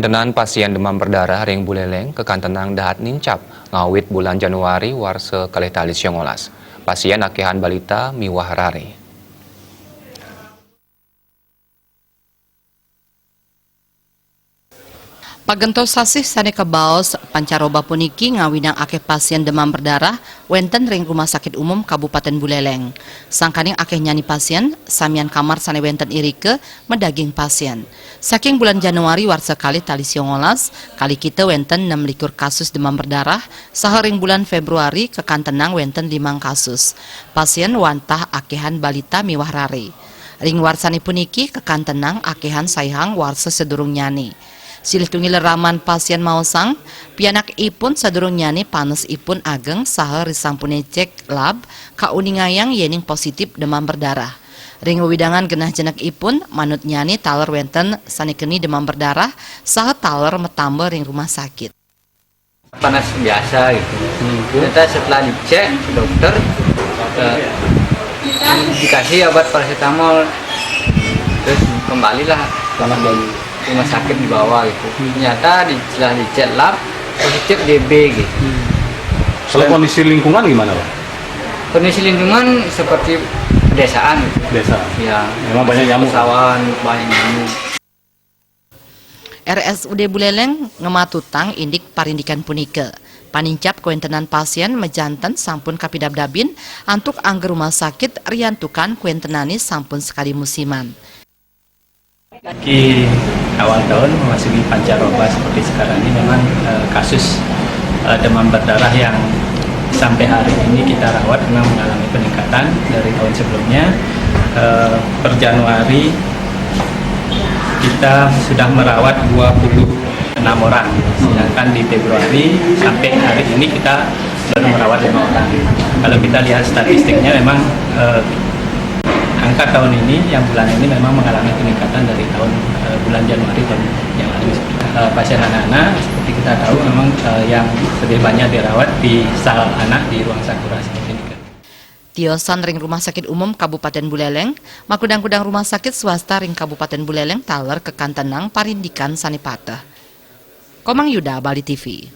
Kuentenan pasien demam berdarah ring buleleng kekantenang dahat nincap ngawit bulan Januari warse kalih tali 19. Pasien akehan balita miwah rare. Pagento sasih sane kebaos pancaroba puniki ngawinang akeh pasien demam berdarah wenten ring Rumah Sakit Umum Kabupaten Buleleng. Sangkaning akeh nyani pasien samian kamar sane wenten irike medaging pasien. Saking bulan Januari warsa kali tali 19 kali kita wenten 26 kasus demam berdarah saha ring bulan Februari kekantenang wenten 5 kasus. Pasien wantah akehan balita miwah rare. Ring warsani puniki kekantenang akehan sayhang warsa sedurung nyani. Silih tungil raman pasien maosang, pianak ipun sadurung nyani panas ipun ageng saha risang pune cek lab kauningayang yening positif demam berdarah. Ring widangan genah jenak ipun manut nyani taler wenten sanikeni demam berdarah saha taler metambah ring rumah sakit. Panas biasa gitu. Ternyata setelah dicek dokter dikasih obat paracetamol, terus kembalilah panas lagi. Rumah sakit di bawah gitu. Ternyata setelah dicek lab positif DB gitu. Kalau kondisi lingkungan gimana, Pak? Kondisi lingkungan seperti pedesaan gitu. Desa. Ya, memang banyak nyamuk. Sawan, banyak nyamuk. RSUD Buleleng ngematutang indik parindikan punike. Panincap kuentenan pasien mejanten sampun kapidabdabin antuk angger rumah sakit riantukan kuentenani sampun sekali musiman. Di awal tahun memasuki pancaroba seperti sekarang ini memang kasus demam berdarah yang sampai hari ini kita rawat memang mengalami peningkatan dari tahun sebelumnya. Per Januari kita sudah merawat 26 orang, sedangkan di Februari sampai hari ini kita baru merawat 5 orang. Kalau kita lihat statistiknya memang angka tahun ini, yang bulan ini memang mengalami peningkatan dari tahun bulan Januari tahun yang lalu. Pasien anak-anak seperti kita tahu memang yang lebih banyak dirawat di sal anak di ruang sakura seperti ini. Tiosan ring Rumah Sakit Umum Kabupaten Buleleng, makudang-kudang rumah sakit swasta ring Kabupaten Buleleng taler kekantenang parindikan sanipateh. Komang Yuda, Bali TV.